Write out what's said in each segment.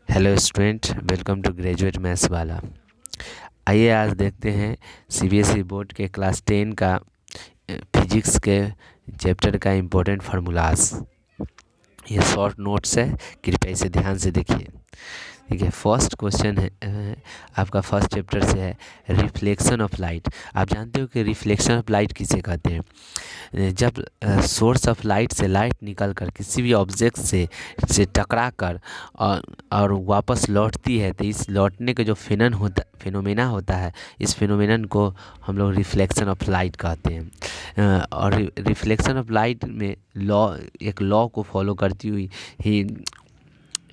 Hello student, welcome to graduate maths वाला। आइए आज देखते हैं सीबीएसई बोर्ड के क्लास 10 का फिजिक्स के चैप्टर का इम्पोर्टेंट फार्मूलाज। ये शॉर्ट नोट्स है, कृपया इसे ध्यान से देखिए। ठीक है, फर्स्ट क्वेश्चन है आपका फर्स्ट चैप्टर से है रिफ्लेक्शन ऑफ लाइट। आप जानते हो कि रिफ्लेक्शन ऑफ लाइट किसे कहते हैं? जब सोर्स ऑफ लाइट से लाइट निकल कर किसी भी ऑब्जेक्ट से टकरा कर और वापस लौटती है, तो इस लौटने का जो फिनोमेना होता है, इस फिनोमेनन को हम लोग रिफ्लेक्शन ऑफ लाइट कहते हैं। और रिफ्लेक्शन ऑफ लाइट में एक लॉ को फॉलो करती हुई ही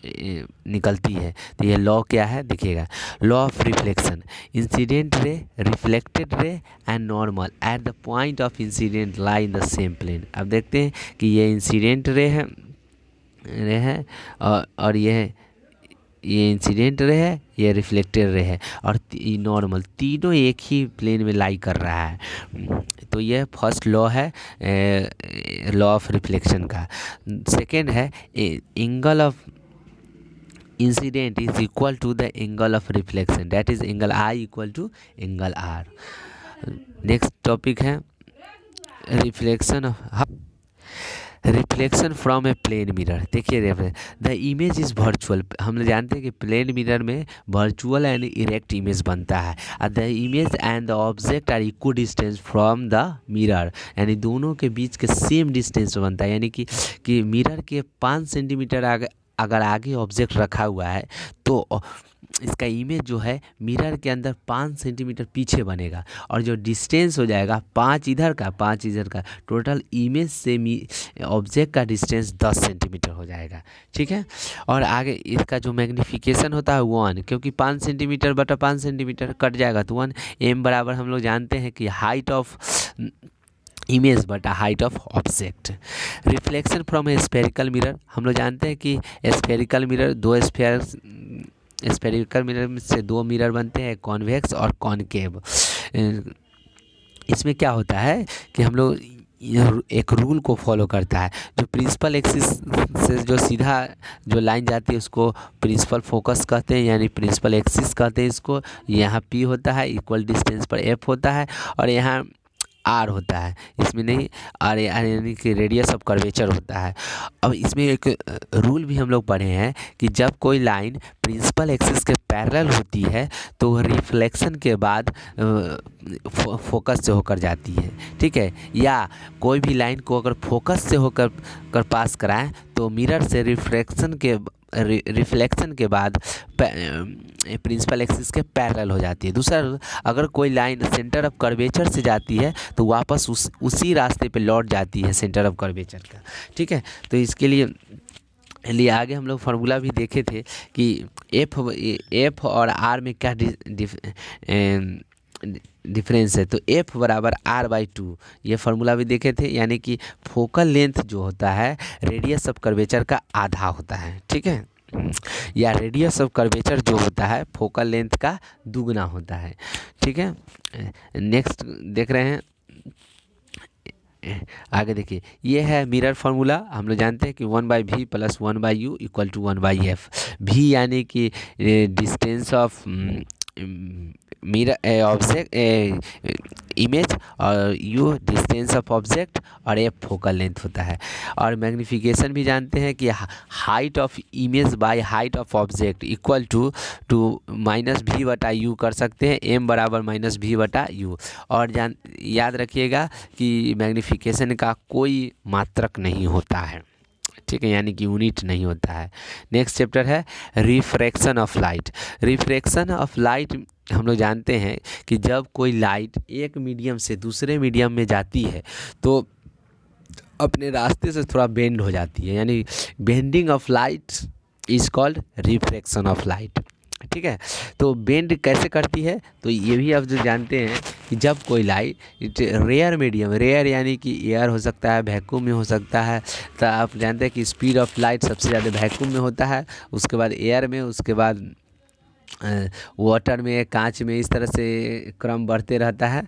निकलती है। तो ये लॉ क्या है देखिएगा। Law of reflection, incident ray, reflected ray and normal at the point of incident lie in the same plane. अब देखते हैं कि ये इंसिडेंट रे है और ये इंसिडेंट रे है, ये रिफ्लेक्टेड रे है और नॉर्मल, तीनों एक ही प्लेन में लाई कर रहा है। तो ये फर्स्ट लॉ है लॉ ऑफ रिफ्लेक्शन का। सेकेंड है angle of incident is equal to the angle of reflection, that is angle I equal to angle R. Next topic है reflection from a plane mirror. देखिए the image is virtual. हम लोग जानते हैं कि plane mirror में virtual and erect image बनता है। The image and the object are equal distance from the mirror, यानी दोनों के बीच के सेम डिस्टेंस बनता है। यानी कि मिरर के 5 सेंटीमीटर अगर आगे ऑब्जेक्ट रखा हुआ है तो इसका इमेज जो है मिरर के अंदर 5 सेंटीमीटर पीछे बनेगा, और जो डिस्टेंस हो जाएगा 5 इधर का 5 इधर का, टोटल इमेज से ऑब्जेक्ट का डिस्टेंस 10 सेंटीमीटर हो जाएगा। ठीक है, और आगे इसका जो मैग्नीफिकेशन होता है 1, क्योंकि 5 सेंटीमीटर बटा 5 सेंटीमीटर कट जाएगा तो 1 m बराबर हम लोग जानते हैं कि हाइट ऑफ इमेज बटा height of object. Reflection from A spherical mirror, हम लोग जानते हैं कि स्फेरिकल मिरर स्फेरिकल मिरर से 2 मिरर बनते हैं, कॉन्वेक्स और कॉनकेव। इसमें क्या होता है कि हम लोग एक रूल को फॉलो करता है, जो प्रिंसिपल एक्सिस से जो सीधा जो लाइन जाती है उसको प्रिंसिपल फोकस कहते हैं, यानी प्रिंसिपल एक्सिस कहते हैं इसको। यहाँ P होता है, इक्वल डिस्टेंस पर F होता है, और यहाँ आर होता है, इसमें नहीं आर यानी कि रेडियस ऑफ कर्वेचर होता है। अब इसमें एक रूल भी हम लोग पढ़े हैं कि जब कोई लाइन प्रिंसिपल एक्सिस के पैरेलल होती है तो रिफ्लेक्शन के बाद फोकस से होकर जाती है। ठीक है, या कोई भी लाइन को अगर फोकस से होकर पास कराएं तो मिरर से रिफ्लेक्शन के बाद प्रिंसिपल एक्सिस के पैरेलल हो जाती है। दूसरा, अगर कोई लाइन सेंटर ऑफ कर्वेचर से जाती है तो वापस उसी रास्ते पे लौट जाती है सेंटर ऑफ कर्वेचर का। ठीक है, तो इसके लिए आगे हम लोग फार्मूला भी देखे थे कि एफ और आर में क्या डिफरेंस है। तो एफ बराबर R/2, ये फार्मूला भी देखे थे, यानी कि फोकल लेंथ जो होता है रेडियस ऑफ कर्वेचर का आधा होता है। ठीक है, या रेडियस ऑफ कर्वेचर जो होता है फोकल लेंथ का दुगना होता है। ठीक है, नेक्स्ट देख रहे हैं, आगे देखिए, ये है मिरर फार्मूला। हम लोग जानते हैं कि 1/v + 1/u = 1/f। v यानी कि distance of mirror object image, और u डिस्टेंस ऑफ ऑब्जेक्ट, और f फोकल लेंथ होता है। और मैग्नीफिकेशन भी जानते हैं कि height of image by height of object equal to -v/u कर सकते हैं, m बराबर -v/u। और याद रखिएगा कि मैग्नीफिकेशन का कोई मात्रक नहीं होता है। ठीक है, यानी कि यूनिट नहीं होता है। नेक्स्ट चैप्टर है refraction of light. Refraction of light हम लोग जानते हैं कि जब कोई लाइट एक मीडियम से दूसरे मीडियम में जाती है तो अपने रास्ते से थोड़ा बेंड हो जाती है, यानी bending of light is called refraction of light. ठीक है, तो बेंड कैसे करती है, तो ये भी आप जो जानते हैं कि जब कोई लाइट रेयर मीडियम, रेयर यानी कि एयर हो सकता है, वैक्यूम में हो सकता है, तो आप जानते हैं कि स्पीड ऑफ लाइट सबसे ज़्यादा वैक्यूम में होता है, उसके बाद एयर में, उसके बाद वाटर में, कांच में, इस तरह से क्रम बढ़ते रहता है।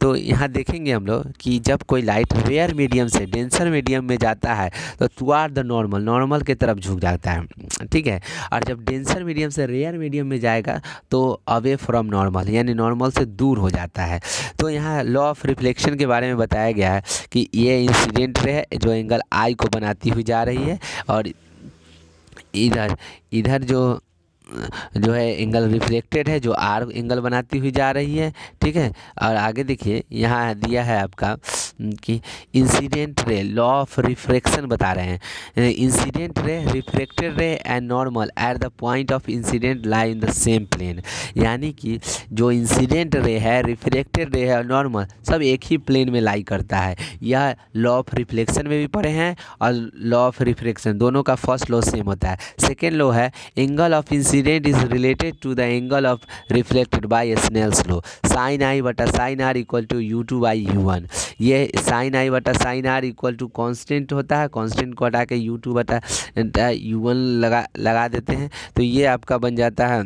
तो यहाँ देखेंगे हम लोग कि जब कोई लाइट रेयर मीडियम से डेंसर मीडियम में जाता है तो टुवार्ड द नॉर्मल की तरफ झुक जाता है, ठीक है। और जब डेंसर मीडियम से रेयर मीडियम में जाएगा तो अवे फ्रॉम नॉर्मल यानी नॉर्मल से दूर हो जाता है। तो यहाँ लॉ ऑफ रिफ्लेक्शन के बारे में बताया गया है कि ये इंसिडेंट रे है जो एंगल आई को बनाती हुई जा रही है, और इधर इधर जो है एंगल रिफ्लेक्टेड है जो आर एंगल बनाती हुई जा रही है, ठीक है। और आगे देखिए यहाँ दिया है आपका कि incident ray law of refraction बता रहे हैं। Incident ray, reflected ray and normal at the point of incident lie in the same plane, यानी कि जो इंसिडेंट रे है, रिफ्लेक्टेड रे है और नॉर्मल सब एक ही प्लेन में लाई करता है। यह लॉ ऑफ रिफ्लेक्शन में भी पढ़े हैं और लॉ ऑफ रिफ्रैक्शन दोनों का फर्स्ट लॉ सेम होता है। सेकेंड लॉ है angle of incident is related to the angle of reflected by Snell's law, sine I बटा sine R equal to U2 by U1। ये साइन आई बटा sine R equal to constant होता है, constant को हटा के U2 बटा U1 लगा देते हैं, तो ये आपका बन जाता है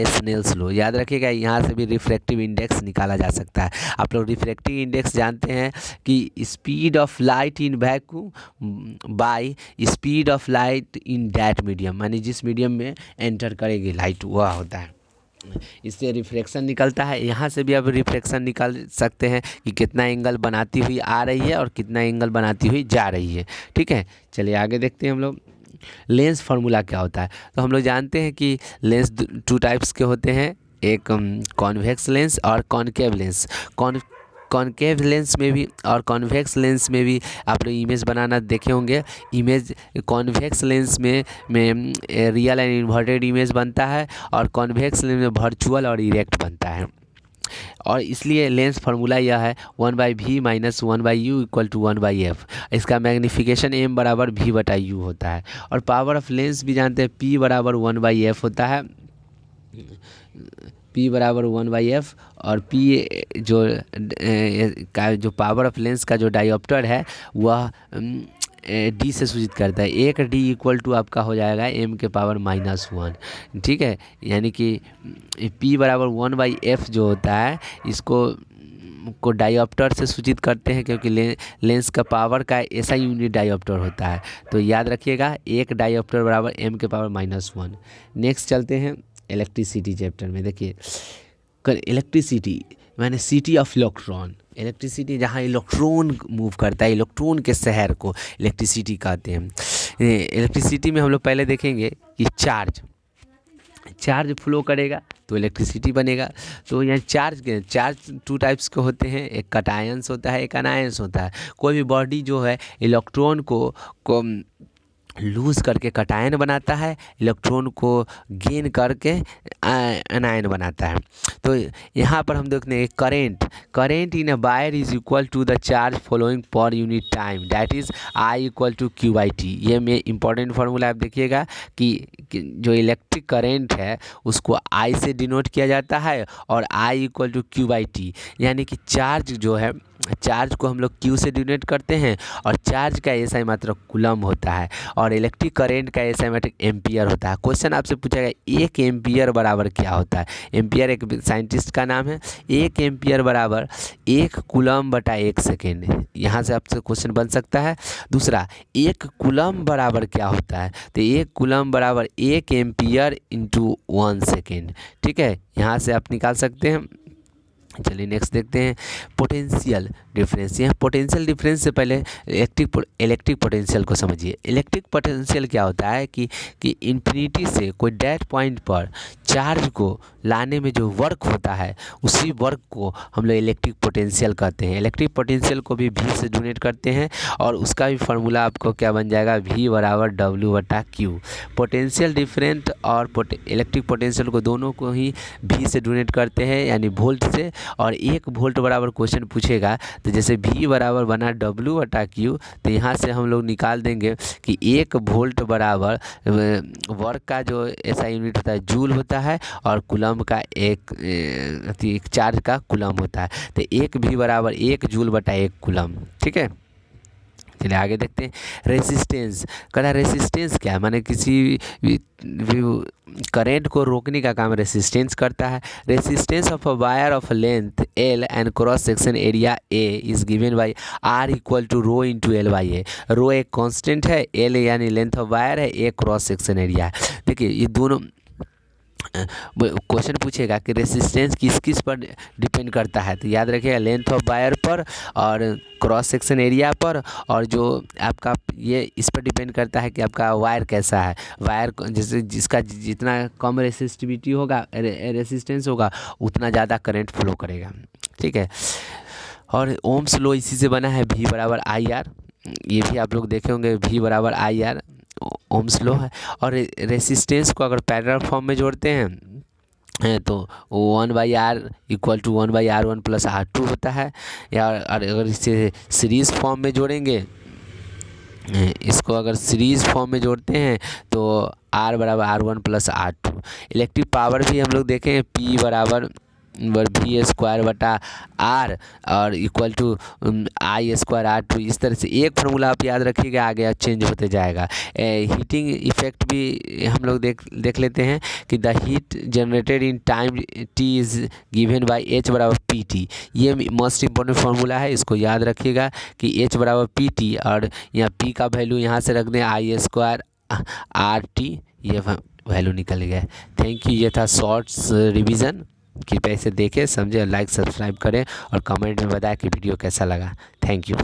स्नेल्स लॉ। याद रखिएगा यहाँ से भी रिफ्रैक्टिव इंडेक्स निकाला जा सकता है। आप लोग रिफ्रैक्टिव इंडेक्स जानते हैं कि speed of light in vacuum by speed of light in that medium, यानी जिस मीडियम में एंटर करेगी लाइट वह होता है। इससे रिफ्रैक्शन निकलता है। यहाँ से भी आप रिफ्रैक्शन निकाल सकते हैं कि कितना एंगल बनाती हुई आ रही है और कितना एंगल बनाती हुई जा रही है, ठीक है। चलिए आगे देखते हैं हम लोग लेंस फार्मूला क्या होता है। तो हम लोग जानते हैं कि लेंस टू टाइप्स के होते हैं, एक कॉन्वेक्स लेंस और कॉनकेव लेंस। कॉनकेव लेंस में भी और कॉन्वेक्स लेंस में भी आप लोग इमेज बनाना देखे होंगे। इमेज कॉन्वेक्स लेंस में रियल एंड इन्वर्टेड इमेज बनता है और कॉन्वेक्स लेंस में वर्चुअल और इरेक्ट बनता है। और इसलिए लेंस फार्मूला यह है 1/v minus 1/u equal to 1/f। इसका मैग्नीफिकेशन m बराबर v बटा u होता है। और पावर ऑफ लेंस भी जानते हैं, p बराबर 1/f होता है, p बराबर 1/f। और p जो पावर ऑफ लेंस का जो डायोप्टर है वह d से सूचित करता है। एक d इक्वल टू आपका हो जाएगा m के पावर -1, ठीक है। यानी कि p बराबर 1/f जो होता है इसको डायोप्टर से सूचित करते हैं, क्योंकि लेंस का पावर का ऐसा यूनिट डायोप्टर होता है। तो याद रखिएगा एक डायोप्टर बराबर m के पावर -1। नेक्स्ट चलते हैं इलेक्ट्रिसिटी चैप्टर में। देखिए इलेक्ट्रिसिटी माने सिटी ऑफ इलेक्ट्रॉन, इलेक्ट्रिसिटी जहाँ इलेक्ट्रॉन मूव करता है, इलेक्ट्रॉन के शहर को इलेक्ट्रिसिटी कहते हैं। इलेक्ट्रिसिटी में हम लोग पहले देखेंगे कि चार्ज फ्लो करेगा तो इलेक्ट्रिसिटी बनेगा। तो यहाँ चार्ज टू टाइप्स के होते हैं, एक कटायंस होता है, एक अनायंस होता है। कोई भी बॉडी जो है इलेक्ट्रॉन को लूज करके कटायन बनाता है, इलेक्ट्रॉन को गेन करके अनायन बनाता है। तो यहाँ पर हम देखते हैं current in a wire is equal to the charge following per unit time, that is I equal to Q/T। ये में इंपॉर्टेंट फार्मूला आप देखिएगा कि जो इलेक्ट्रिक करेंट है उसको I से डिनोट किया जाता है और I इक्वल टू Q/T, यानी कि चार्ज जो है चार्ज को हम लोग Q से डिनोट करते हैं और चार्ज का SI मात्रक कूलम होता है और इलेक्ट्रिक करंट का SI मात्रक एम्पियर होता है। क्वेश्चन आपसे पूछा गया 1 एम्पियर बराबर क्या होता है। एम्पियर एक साइंटिस्ट का नाम है। 1 एम्पियर बराबर 1 कूलम बटा 1 सेकेंड, यहाँ से आपसे क्वेश्चन बन सकता है। दूसरा 1 कूलम बराबर क्या होता है, तो 1 कूलम बराबर 1 एम्पियर इंटू 1 सेकेंड, ठीक है। यहाँ से आप निकाल सकते हैं। चलिए नेक्स्ट देखते हैं पोटेंशियल डिफरेंस। यहाँ पोटेंशियल डिफरेंस से पहले इलेक्ट्रिक पोटेंशियल को समझिए। इलेक्ट्रिक पोटेंशियल क्या होता है कि इन्फिनिटी से कोई डेड पॉइंट पर चार्ज को लाने में जो वर्क होता है उसी वर्क को हम लोग इलेक्ट्रिक पोटेंशियल कहते हैं। इलेक्ट्रिक पोटेंशियल को भी V से डोनेट करते हैं और उसका भी फार्मूला आपको क्या बन जाएगा, V बराबर W/Q। पोटेंशियल डिफरेंट और इलेक्ट्रिक पोटेंशियल को दोनों को ही V से डोनेट करते हैं, यानी वोल्ट से। और 1 वोल्ट बराबर क्वेश्चन पूछेगा तो जैसे V बराबर बना W/Q, तो यहाँ से हम लोग निकाल देंगे कि 1 वोल्ट बराबर वर्क का जो ऐसा यूनिट होता है जूल होता है और कूलम का एक चार्ज का कूलम होता है। तो 1 V बराबर 1 जूल बटा 1 कूलम, ठीक है। चलिए आगे देखते हैं। रेसिस्टेंस, कह रहा रेसिस्टेंस क्या है, माने किसी करेंट को रोकने का काम रेसिस्टेंस करता है। Resistance of a wire of length L and cross section area A is given by R equal to rho into L by A। Rho एक कांस्टेंट है, L यानी लेंथ ऑफ वायर है, A क्रॉस सेक्शन एरिया है। देखिए ये दोनों question पूछेगा कि रेसिस्टेंस किस किस पर डिपेंड करता है, तो याद रखिएगा लेंथ ऑफ वायर पर और क्रॉस सेक्शन एरिया पर, और जो आपका ये इस पर डिपेंड करता है कि आपका वायर कैसा है। वायर जैसे जिसका जितना कम रेसिस्टिविटी होगा, रेसिस्टेंस होगा, उतना ज़्यादा करंट फ्लो करेगा। ठीक है, और ओम्स लॉ इसी से बना है, V बराबर IR। ये भी आप लोग देखे होंगे, V बराबर IR ओम्स लॉ है। और रेसिस्टेंस को अगर पैरेलल फॉर्म में जोड़ते हैं तो 1/R equal to 1/R1 plus R2 होता है, या अगर इसे सीरीज़ फॉर्म में जोड़ेंगे, इसको अगर सीरीज़ फॉर्म में जोड़ते हैं तो R बराबर R1 plus R2। Electric power भी हम लोग देखें, P बराबर V स्क्वायर बटा R और equal to I square R2। इस तरह से एक फार्मूला आप याद रखिएगा, आगे चेंज होते जाएगा। हीटिंग इफेक्ट भी हम लोग देख लेते हैं कि the heat generated in time T is given by H बराबर PT। ये मोस्ट इंपॉर्टेंट फार्मूला है, इसको याद रखिएगा कि H बराबर PT, और यहाँ P का वैल्यू यहाँ से रख दें I स्क्वायर RT, ये वैल्यू निकल गया। थैंक यू, ये था शॉर्ट्स रिवीजन। कृपया इसे देखें, समझें, लाइक सब्सक्राइब करें और कमेंट में बताएं कि वीडियो कैसा लगा। Thank you.